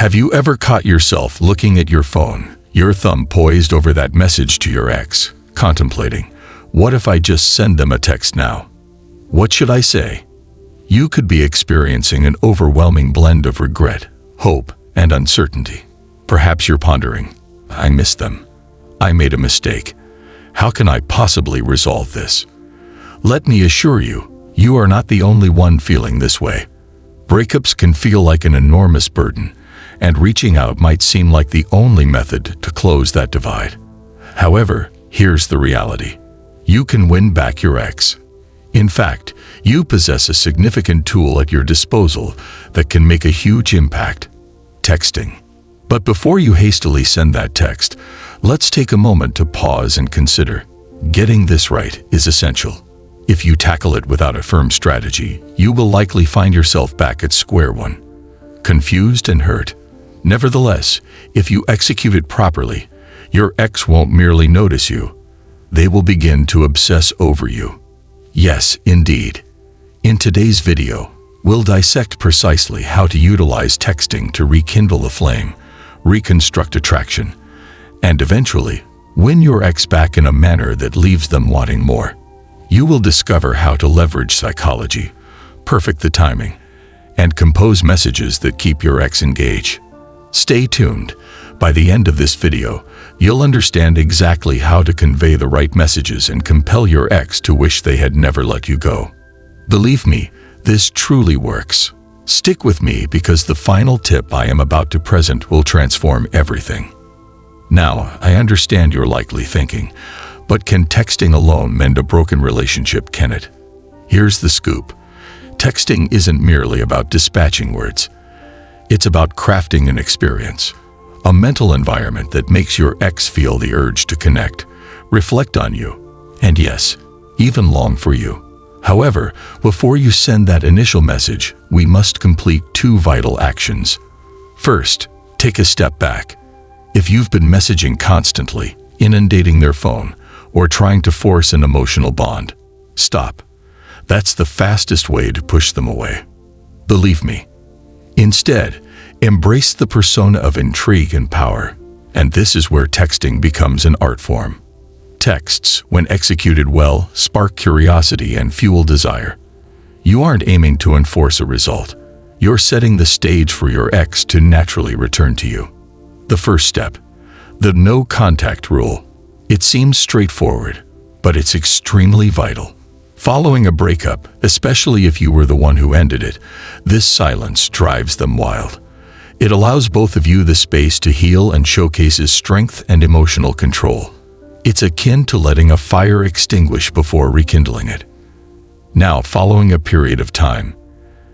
Have you ever caught yourself looking at your phone, your thumb poised over that message to your ex, contemplating, what if I just send them a text now? What should I say? You could be experiencing an overwhelming blend of regret, hope, and uncertainty. Perhaps you're pondering, I missed them. I made a mistake. How can I possibly resolve this? Let me assure you, you are not the only one feeling this way. Breakups can feel like an enormous burden, and reaching out might seem like the only method to close that divide. However, here's the reality. You can win back your ex. In fact, you possess a significant tool at your disposal that can make a huge impact: texting. But before you hastily send that text, let's take a moment to pause and consider. Getting this right is essential. If you tackle it without a firm strategy, you will likely find yourself back at square one, confused and hurt. Nevertheless, if you execute it properly, your ex won't merely notice you. They will begin to obsess over you. Yes, indeed. In today's video, we'll dissect precisely how to utilize texting to rekindle the flame, reconstruct attraction, and eventually win your ex back in a manner that leaves them wanting more. You will discover how to leverage psychology, perfect the timing, and compose messages that keep your ex engaged. Stay tuned. By the end of this video, you'll understand exactly how to convey the right messages and compel your ex to wish they had never let you go. Believe me, this truly works. Stick with me because the final tip I am about to present will transform everything. Now, I understand you're likely thinking, but can texting alone mend a broken relationship, can it? Here's the scoop. Texting isn't merely about dispatching words. It's about crafting an experience, a mental environment that makes your ex feel the urge to connect, reflect on you, and yes, even long for you. However, before you send that initial message, we must complete two vital actions. First, take a step back. If you've been messaging constantly, inundating their phone, or trying to force an emotional bond, stop. That's the fastest way to push them away. Believe me. Instead, embrace the persona of intrigue and power, and this is where texting becomes an art form. Texts, when executed well, spark curiosity and fuel desire. You aren't aiming to enforce a result. You're setting the stage for your ex to naturally return to you. The first step, the no contact rule. It seems straightforward, but it's extremely vital. Following a breakup, especially if you were the one who ended it, this silence drives them wild. It allows both of you the space to heal and showcases strength and emotional control. It's akin to letting a fire extinguish before rekindling it. Now, following a period of time,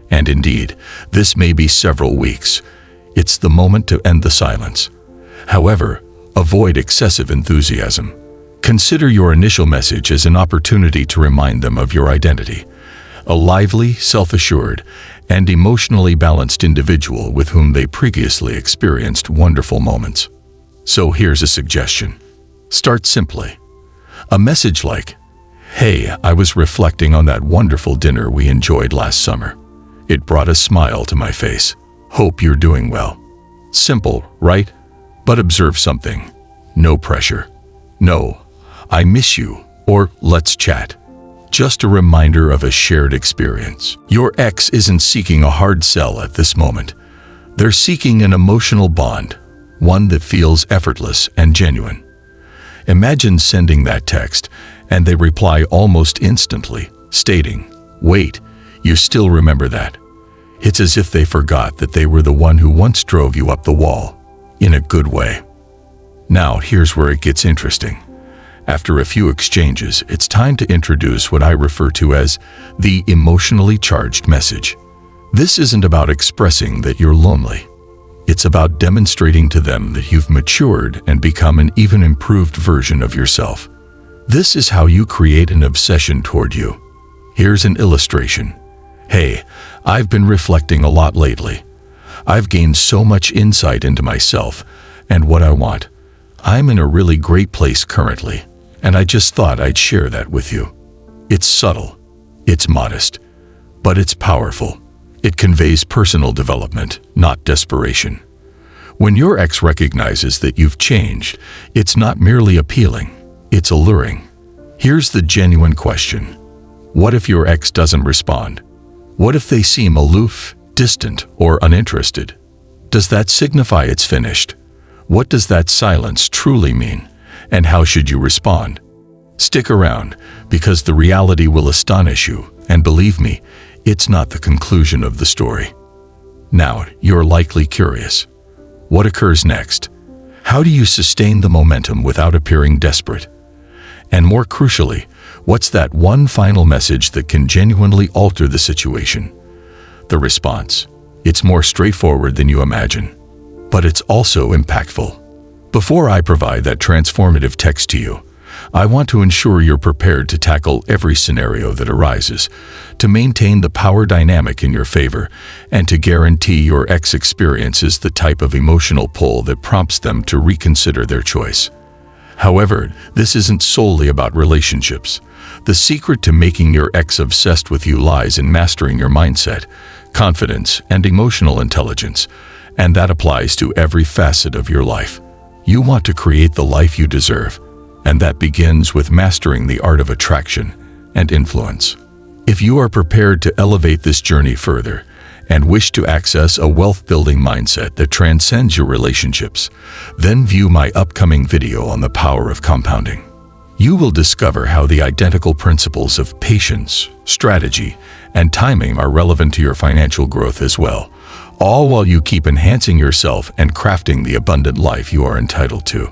and indeed, this may be several weeks, it's the moment to end the silence. However, avoid excessive enthusiasm. Consider your initial message as an opportunity to remind them of your identity, a lively, self-assured, and emotionally balanced individual with whom they previously experienced wonderful moments. So here's a suggestion. Start simply. A message like, "Hey, I was reflecting on that wonderful dinner we enjoyed last summer. It brought a smile to my face. Hope you're doing well." Simple, right? But observe something. No pressure. No, "I miss you," or "let's chat." Just a reminder of a shared experience. Your ex isn't seeking a hard sell at this moment. They're seeking an emotional bond, one that feels effortless and genuine. Imagine sending that text, and they reply almost instantly, stating, "Wait, you still remember that?" It's as if they forgot that they were the one who once drove you up the wall, in a good way. Now, here's where it gets interesting. After a few exchanges, it's time to introduce what I refer to as the emotionally charged message. This isn't about expressing that you're lonely. It's about demonstrating to them that you've matured and become an even improved version of yourself. This is how you create an obsession toward you. Here's an illustration. "Hey, I've been reflecting a lot lately. I've gained so much insight into myself and what I want. I'm in a really great place currently, and I just thought I'd share that with you." It's subtle, it's modest, but it's powerful. It conveys personal development, not desperation. When your ex recognizes that you've changed, it's not merely appealing, it's alluring. Here's the genuine question. What if your ex doesn't respond? What if they seem aloof, distant, or uninterested? Does that signify it's finished? What does that silence truly mean? And how should you respond? Stick around, because the reality will astonish you, and believe me, it's not the conclusion of the story. Now, you're likely curious. What occurs next? How do you sustain the momentum without appearing desperate? And more crucially, what's that one final message that can genuinely alter the situation? The response. It's more straightforward than you imagine, but it's also impactful. Before I provide that transformative text to you, I want to ensure you're prepared to tackle every scenario that arises, to maintain the power dynamic in your favor, and to guarantee your ex experiences the type of emotional pull that prompts them to reconsider their choice. However, this isn't solely about relationships. The secret to making your ex obsessed with you lies in mastering your mindset, confidence, and emotional intelligence, and that applies to every facet of your life. You want to create the life you deserve, and that begins with mastering the art of attraction and influence. If you are prepared to elevate this journey further and wish to access a wealth-building mindset that transcends your relationships, then view my upcoming video on the power of compounding. You will discover how the identical principles of patience, strategy, and timing are relevant to your financial growth as well, all while you keep enhancing yourself and crafting the abundant life you are entitled to.